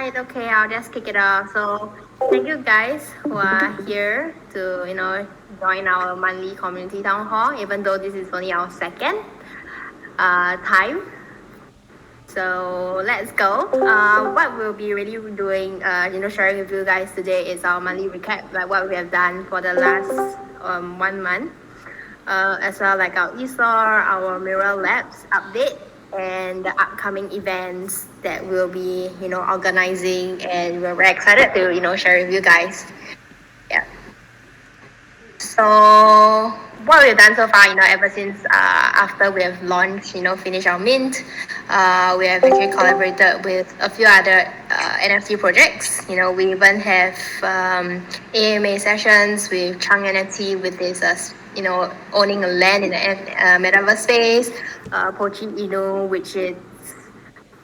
right, okay, I'll just kick it off. So, thank you guys who are here to, join our monthly community town hall, even though this is only our second time. So, let's go. What we'll be really doing, sharing with you guys today is our monthly recap, like what we have done for the last 1 month, as well like our eStore, our MIRL Labs update, and the upcoming events that we'll be, organizing, and we're very excited to, share with you guys. Yeah. So what we've done so far, ever since after we have launched, finished our mint, we have actually collaborated with a few other NFT projects. We even have AMA sessions with Chang NFT with this, owning a land in the Metaverse space, Pochi Inu, which is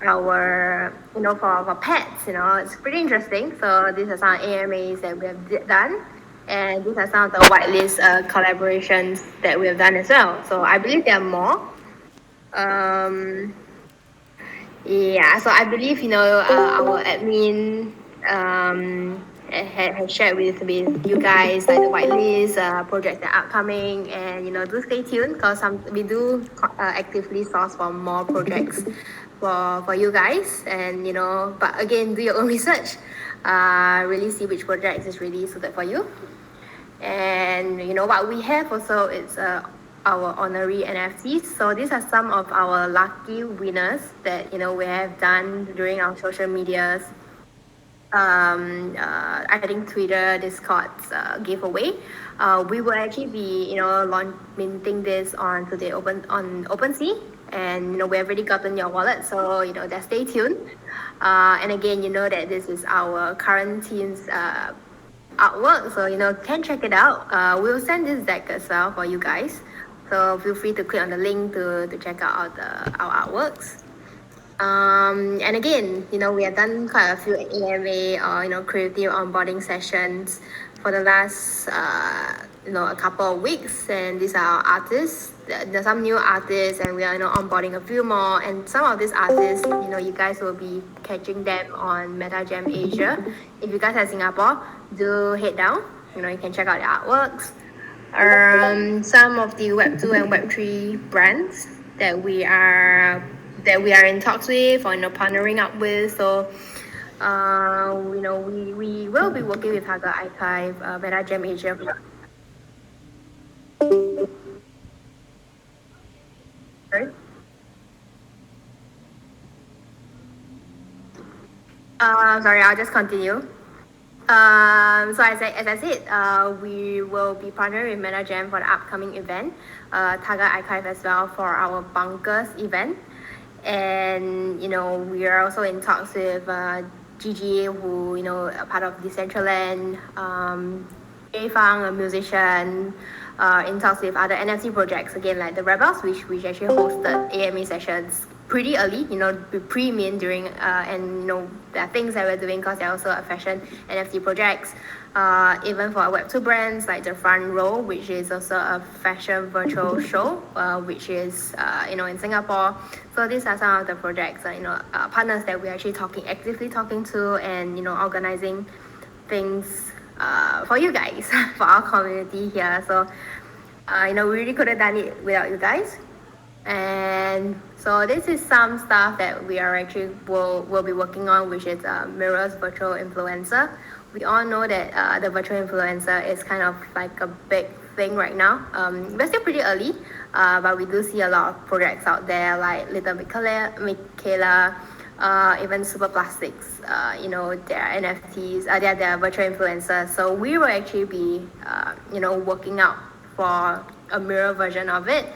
our, for pets, it's pretty interesting. So these are some AMAs that we have done. And these are some of the whitelist collaborations that we have done as well. So I believe there are more. Yeah, so I believe, our admin had shared with you guys like the whitelist projects that are upcoming, and do stay tuned because we do actively source for more projects for you guys, and but again, do your own research, really see which projects is really suited for you. And what we have also is our honorary NFTs. So these are some of our lucky winners that we have done during our social medias. I think Twitter, Discord's giveaway. We will actually be minting this on OpenSea, and we have already gotten your wallet, so just stay tuned. And again, that this is our current team's artwork, so can check it out. We'll send this deck as well for you guys, so feel free to click on the link to check out our artworks. And again, we have done quite a few AMA or creative onboarding sessions for the last a couple of weeks, and these are our artists. There's some new artists, and we are onboarding a few more. And some of these artists, you guys will be catching them on MetaJam Asia. If you guys are in Singapore, do head down. You can check out the artworks. Some of the Web2 and Web3 brands that we are in talks with, or partnering up with. So we will be working with Haga Archive, MetaJam Asia. Sorry, I'll just continue. So as I said, we will be partnering with MetaJam for the upcoming event, Taga Archive as well for our Bunkers event. And we are also in talks with Gigi, who a part of Decentralised, A Fang, a musician, in talks with other NFT projects, again like the Rebels, which actually hosted AMA sessions pretty early, pre-mint during, and there are things that we're doing because they're also a fashion NFT projects. Even for Web2 brands like the Front Row, which is also a fashion virtual show, which is in Singapore. So these are some of the projects, partners that we're actually actively talking to, and organizing things for you guys, for our community here. So we really could have done it without you guys. And so this is some stuff that we are actually will be working on, which is MIRL's virtual influencer. We all know that the virtual influencer is kind of like a big thing right now. We're still pretty early, but we do see a lot of projects out there like Little Michaela, even Super Plastics. Their NFTs, they're virtual influencers. So we will actually be, working out for a MIRL version of it.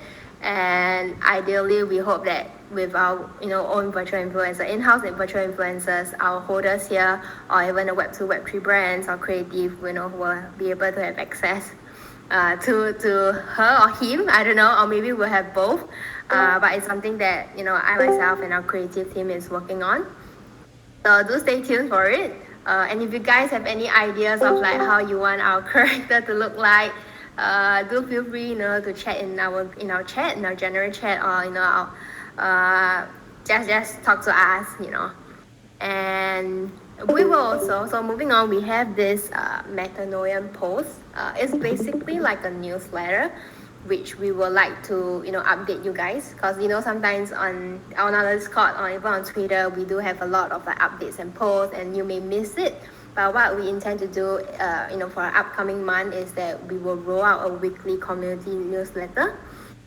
And ideally, we hope that with our own virtual influencer, in-house virtual influencers, our holders here, or even the Web2, Web3 brands or creative, who will be able to have access to her or him, I don't know, or maybe we'll have both. But it's something that I myself and our creative team is working on. So do stay tuned for it. And if you guys have any ideas of like how you want our character to look like, do feel free, to chat in our general chat, or just talk to us, And And we will also, so moving on, we have this Metanoian post. It's basically like a newsletter which we would like to update you guys, because sometimes on our Discord or even on Twitter we do have a lot of like updates and posts and you may miss it. But what we intend to do for our upcoming month is that we will roll out a weekly community newsletter,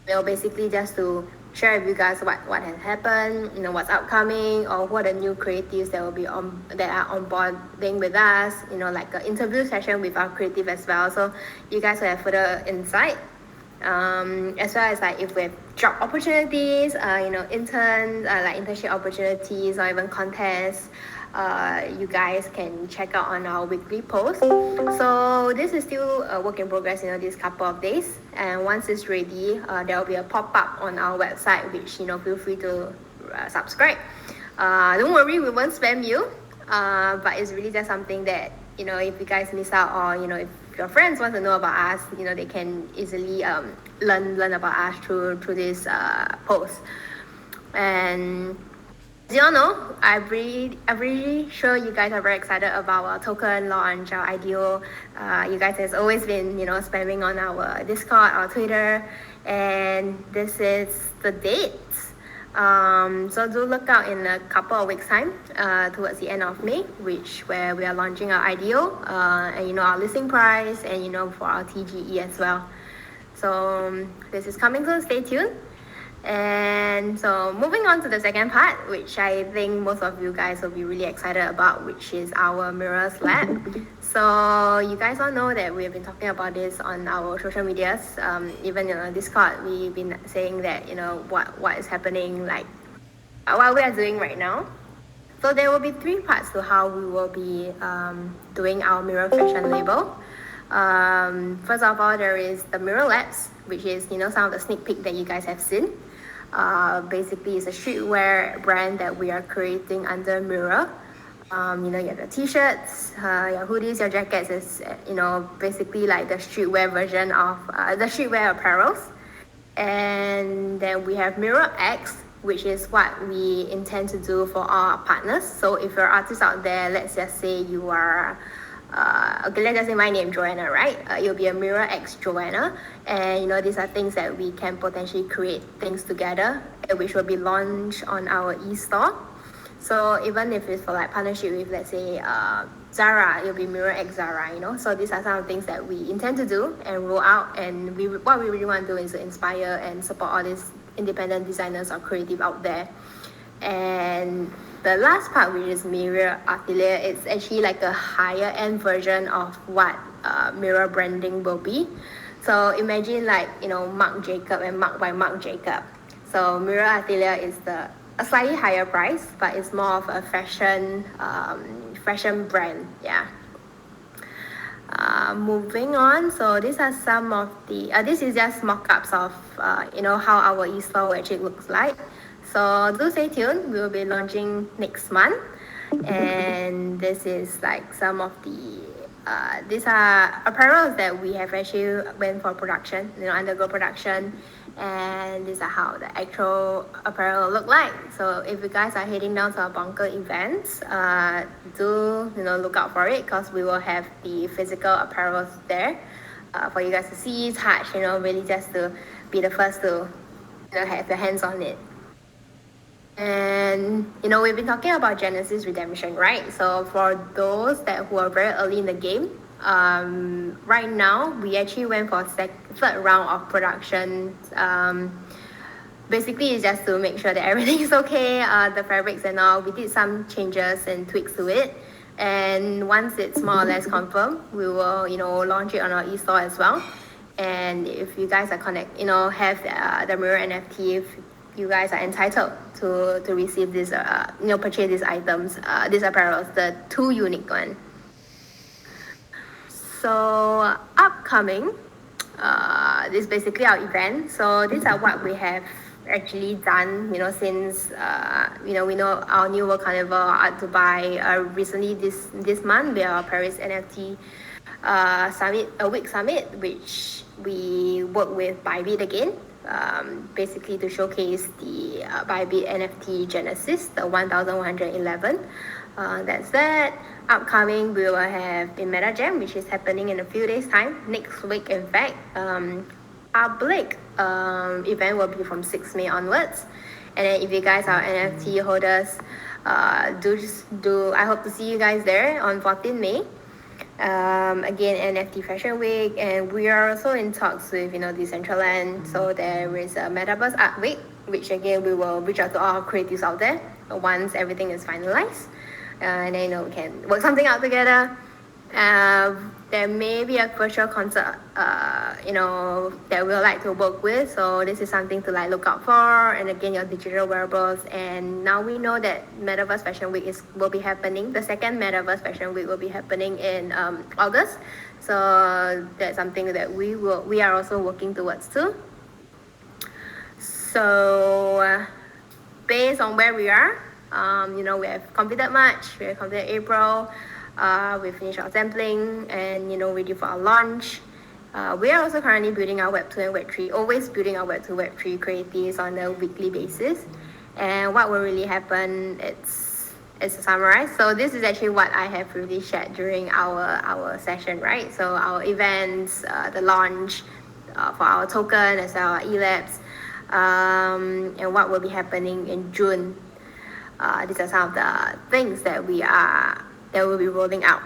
basically just to share with you guys what has happened, what's upcoming, or what are new creatives that are onboarding with us, like an interview session with our creative as well, so you guys will have further insight, as well as like if we have job opportunities, internship opportunities, or even contests. You guys can check out on our weekly post. So this is still a work in progress, these couple of days. And once it's ready, there will be a pop-up on our website, which, feel free to subscribe. Don't worry, we won't spam you. But it's really just something that, if you guys miss out, or, if your friends want to know about us, they can easily learn about us through this post. And as you all know, I'm really sure you guys are very excited about our token launch, our IDO. You guys has always been, spamming on our Discord, our Twitter, and this is the date. So do look out in a couple of weeks' time, towards the end of May, where we are launching our IDO, and our listing price, and for our TGE as well. So this is coming soon. Stay tuned. And so moving on to the second part, which I think most of you guys will be really excited about, which is our MIRL Lab. So you guys all know that we've been talking about this on our social medias. Even on Discord, we've been saying that what is happening, like what we are doing right now. So there will be 3 parts to how we will be doing our MIRL fashion label. First of all, there is the MIRL Labs, which is some of the sneak peek that you guys have seen. Basically, it's a streetwear brand that we are creating under MIRL. You have your t-shirts, your hoodies, your jackets. Is basically like the streetwear version of the streetwear apparels. And then we have MIRL X, which is what we intend to do for all our partners. So if you're artists out there, let's just say you are okay, let's just say my name Joanna, right? You'll be a MIRL X Joanna, and these are things that we can potentially create things together, which will be launched on our e-store. So even if it's for like partnership with, let's say, Zara, it'll be MIRL X Zara, So these are some of the things that we intend to do and roll out, and what we really want to do is to inspire and support all these independent designers or creative out there. And the last part, which is MIRL Atelier, it's actually like a higher end version of what MIRL branding will be. So imagine like Marc Jacob and Marc by Marc Jacob. So MIRL Atelier is a slightly higher price, but it's more of a fashion brand. Yeah. Moving on, so these are some of the this is just mock-ups of how our e-store actually looks like. So do stay tuned. We will be launching next month, and this is like some of the these are apparels that we have actually went for production, undergo production, and these are how the actual apparel look like. So if you guys are heading down to our bunker events, do look out for it, because we will have the physical apparels there for you guys to see, touch, really just to be the first to have your hands on it. And we've been talking about Genesis Redemption, right? So for those who are very early in the game, right now we actually went for third round of production. Basically, it's just to make sure that everything is okay, the fabrics and all. We did some changes and tweaks to it, and once it's more or less confirmed, we will launch it on our e-store as well. And if you guys are have the MIRL NFT, you guys are entitled to receive this, purchase these items, these apparels, the 2 unique one. So upcoming, this is basically our event. So these are what we have actually done, since we know our New World Carnival at Dubai. Recently, this month, we are Paris NFT summit, a week summit, which we work with Bybit again. basically to showcase the Bybit NFT Genesis, the 1111. That's that. Upcoming, we will have the MetaJam, which is happening in a few days' time, next week, in fact. Public event will be from 6 May onwards. And then if you guys are NFT holders, I hope to see you guys there on 14 May. Again, NFT Fashion Week, and we are also in talks with Decentralised. So there is a Metaverse Art Week, which again we will reach out to all creatives out there once everything is finalized, and then we can work something out together. There may be a virtual concert, that we'll like to work with. So this is something to look out for. And again, your digital wearables. And now we know that Metaverse Fashion Week will be happening. The second Metaverse Fashion Week will be happening in August. So that's something that we are also working towards too. So based on where we are, we have completed March, we have completed April. We finished our sampling and ready for our launch. We are also currently building our Web 2 and Web 3, always building our Web 2, Web 3 creatives on a weekly basis. And what will really happen, it's to summarize. So this is actually what I have really shared during our session, right? So our events, the launch for our token as well, our e-labs, and what will be happening in June. These are some of the things that will be rolling out.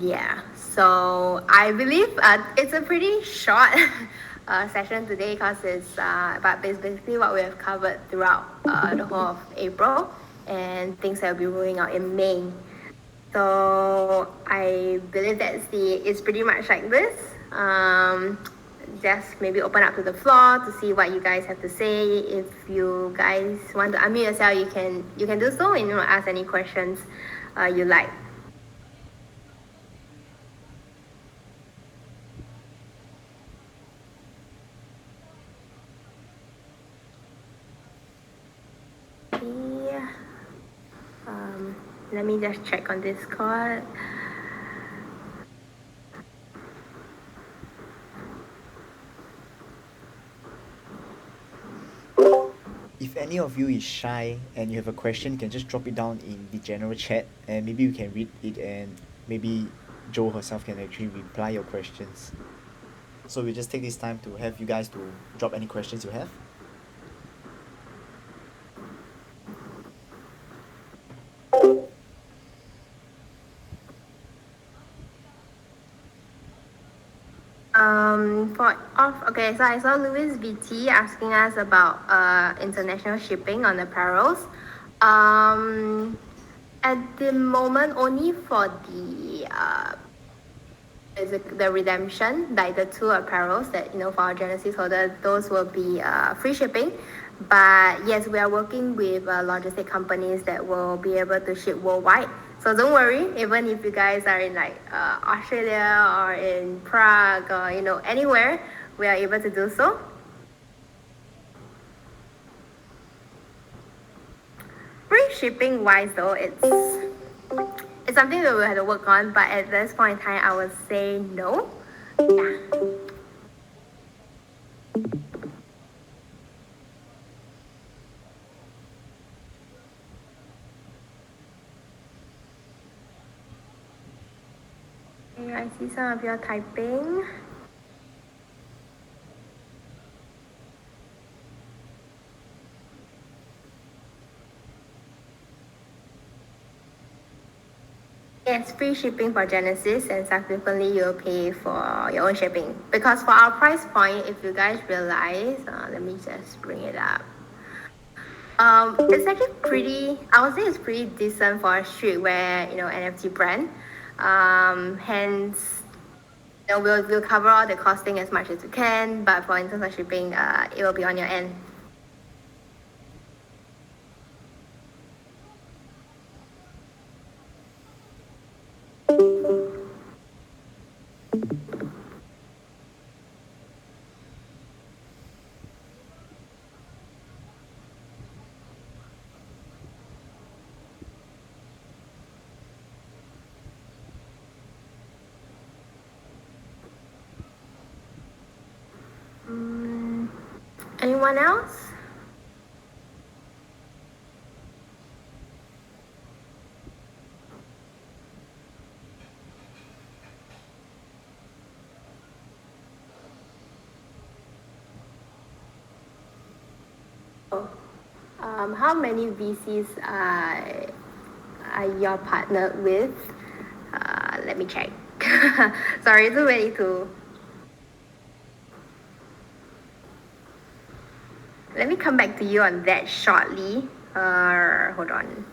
Yeah, so I believe it's a pretty short session today because but basically what we have covered throughout the whole of April and things that will be rolling out in May. So I believe it's pretty much like this. Just maybe open up to the floor to see what you guys have to say. If you guys want to unmute yourself, you can do so and ask any questions you like. Yeah. Let me just check on Discord. If any of you is shy and you have a question, you can just drop it down in the general chat and maybe we can read it and maybe Jo herself can actually reply your questions. So we'll just take this time to have you guys to drop any questions you have. Okay, so I saw Louis VT asking us about international shipping on apparels. At the moment, only for the redemption, like the 2 apparels that for our Genesis holder, those will be free shipping. But yes, we are working with logistic companies that will be able to ship worldwide. So don't worry, even if you guys are in Australia or in Prague or anywhere, we are able to do so. Free shipping wise though, it's something that we'll have to work on, but at this point in time I would say no. Yeah. I see some of you are typing. Yes, free shipping for Genesis, and subsequently you'll pay for your own shipping. Because for our price point, if you guys realize, let me just bring it up. It's actually I would say it's pretty decent for a streetwear, NFT brand. Hence, we'll cover all the costing as much as we can, but for in terms of shipping, it will be on your end. Anyone else? How many VCs are you partnered with? Let me check. Sorry, too many to. Let me come back to you on that shortly. Hold on.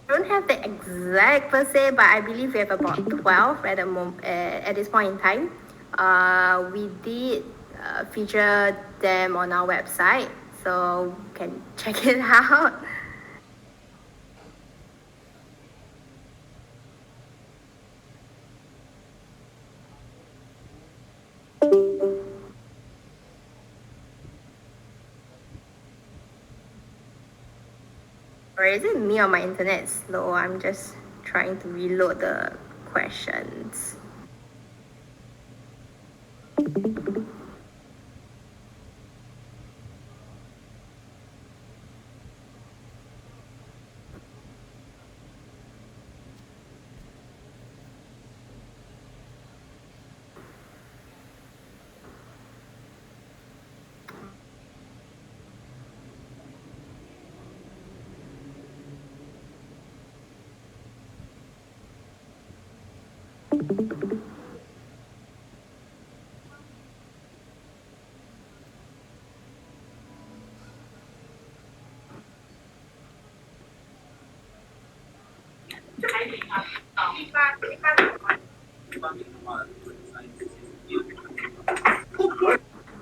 I don't have the exact per se, but I believe we have about 12 at at this point in time. We did feature them on our website, so you can check it out. Or is it me or my internet is slow? I'm just trying to reload the questions.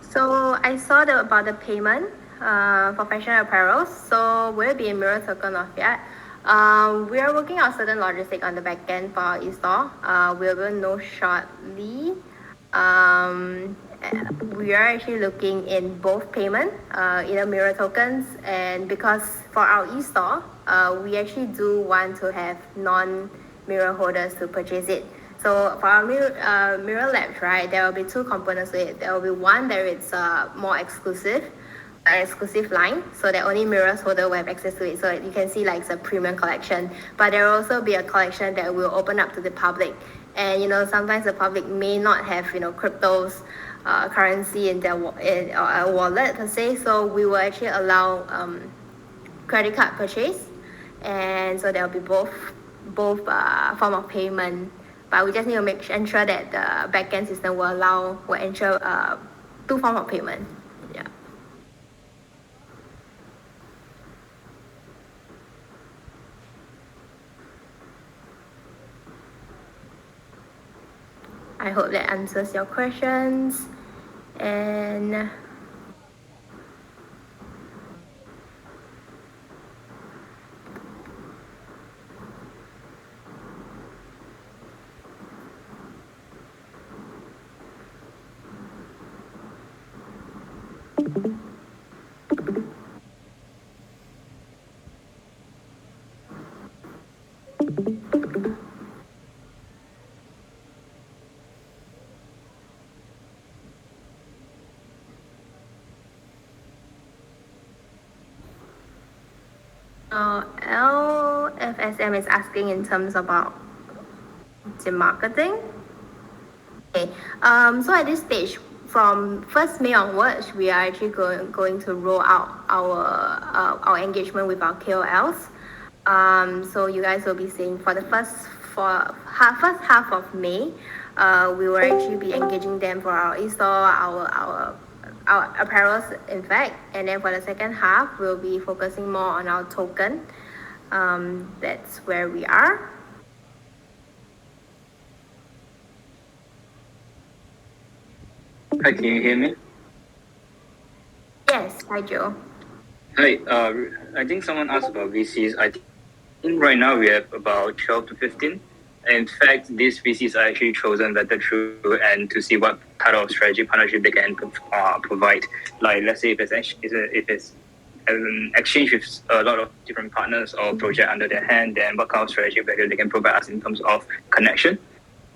So I saw about the payment for fashion apparel. So will it be a MIRL token or fiat? We are working on certain logistic on the back end for our e-store. We will know shortly. We are actually looking in both payment, either MIRL tokens, and because for our e-store, we actually do want to have non-MIRL holders to purchase it. So for our MIRL Labs, right, there will be two components to it. There will be one that it's more exclusive line, so that only MIRL's holder will have access to it. So you can see like it's a premium collection, but there will also be a collection that will open up to the public. And sometimes the public may not have cryptos, currency in their wallet per se. So we will actually allow credit card purchase, and so there will be both form of payment. But we just need to ensure that the backend system will ensure two form of payment. Yeah. I hope that answers your questions. And LFSM is asking in terms about the marketing. Okay. So at this stage, from 1st May onwards, we are actually going to roll out our engagement with our KOLs. So you guys will be seeing for the first half of May, we will actually be engaging them for our e-store, our apparels, in fact. And then for the second half, we'll be focusing more on our token. That's where we are. Hi, can you hear me? Yes, hi Joe. Hi, I think someone asked about VCs. I think right now we have about 12 to 15. In fact, these VCs are actually chosen vetted through and to see what type of strategy partnership they can provide. Like, let's say if it's an exchange with a lot of different partners or project under their hand, then what kind of strategy value they can provide us in terms of connection.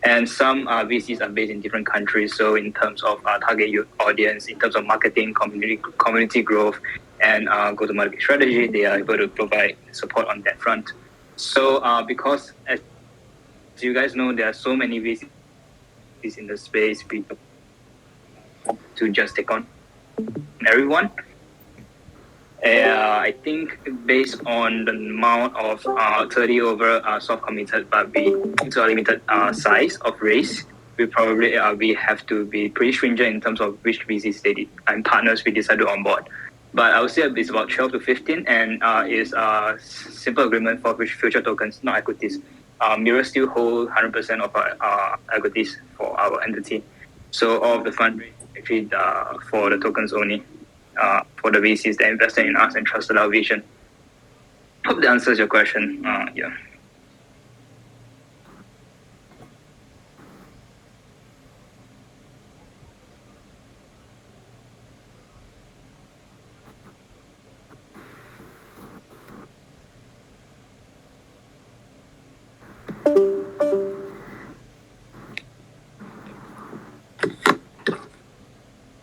And some VCs are based in different countries. So in terms of target audience, in terms of marketing, community growth, and go-to-market strategy, they are able to provide support on that front. So because as you guys know, there are so many VCs in the space, we to just take on everyone. I think based on the amount of 30 over soft committed, but to a limited size of raise, we probably we have to be pretty stringent in terms of which VCs and partners we decide to onboard. But I would say it's about 12 to 15, and is a simple agreement for future tokens, not equities. MIRL still hold 100% of our equities for our entity. So all of the fund actually for the tokens only. For the VCs that invested in us and trusted our vision. Hope that answers your question. Yeah.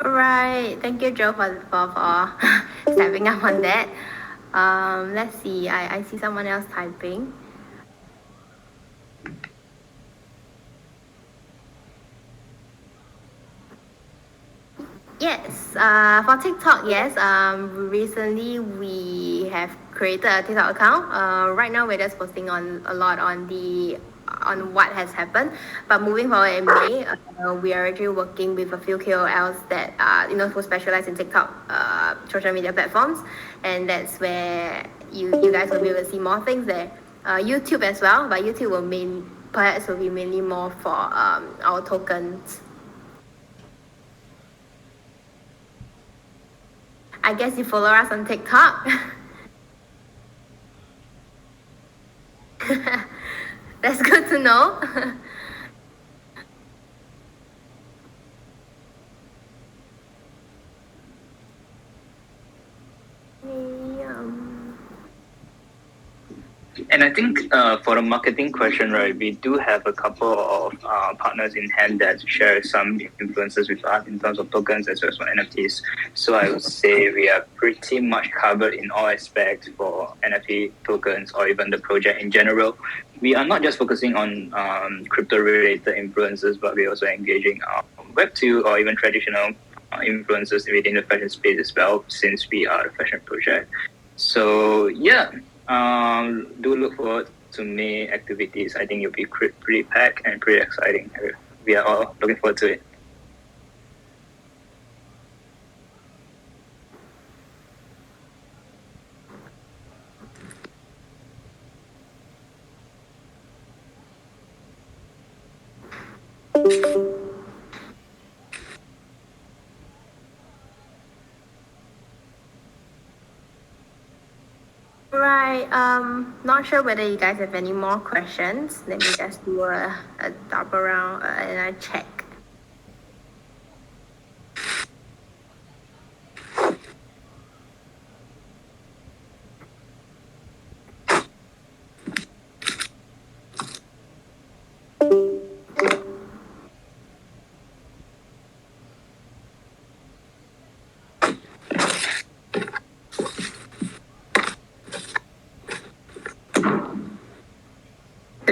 Right. Thank you, Joe, for stepping up on that. Let's see. I see someone else typing. Yes, for TikTok, yes. Recently we have created a TikTok account. Right now we're just posting on a lot on what has happened. But moving forward in May, we are actually working with a few KOLs that who specialize in TikTok social media platforms, and that's where you guys will be able to see more things there. YouTube as well, but YouTube perhaps will be mainly more for our tokens. I guess you follow us on TikTok. That's good to know. And I think for the marketing question, right, we do have a couple of partners in hand that share some influences with us in terms of tokens as well as for NFTs. So I would say we are pretty much covered in all aspects for NFT tokens or even the project in general. We are not just focusing on crypto-related influences, but we're also engaging Web2 or even traditional influences within the fashion space as well, since we are a fashion project. So yeah. Do look forward to May activities. I think it'll be pretty packed and pretty exciting. We are all looking forward to it. Right. Not sure whether you guys have any more questions. Let me just do a double round and I check.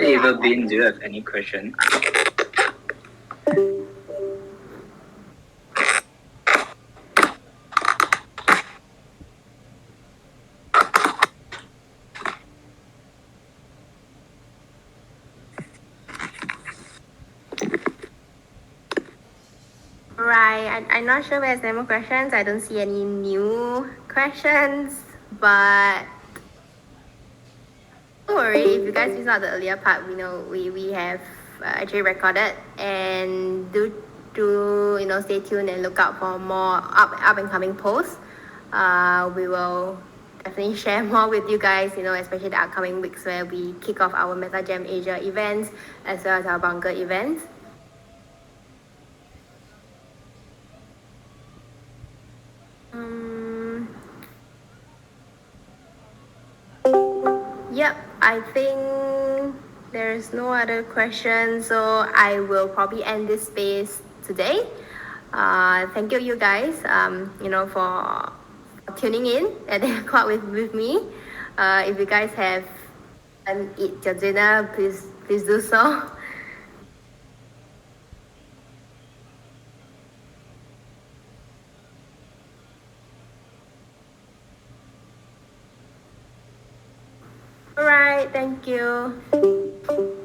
Eva Bean, do you have any question? Right. I'm not sure whether there's any more questions. I don't see any new questions, but don't worry, if you guys missed out the earlier part, we know we have actually recorded, and do stay tuned and look out for more up and coming posts. We will definitely share more with you guys, especially the upcoming weeks where we kick off our MetaJam Asia events as well as our bunker events. Yep, I think there's no other questions, so I will probably end this space today. Thank you, you guys, for tuning in at the clock with me. If you guys have eat your dinner, please do so. All right, thank you.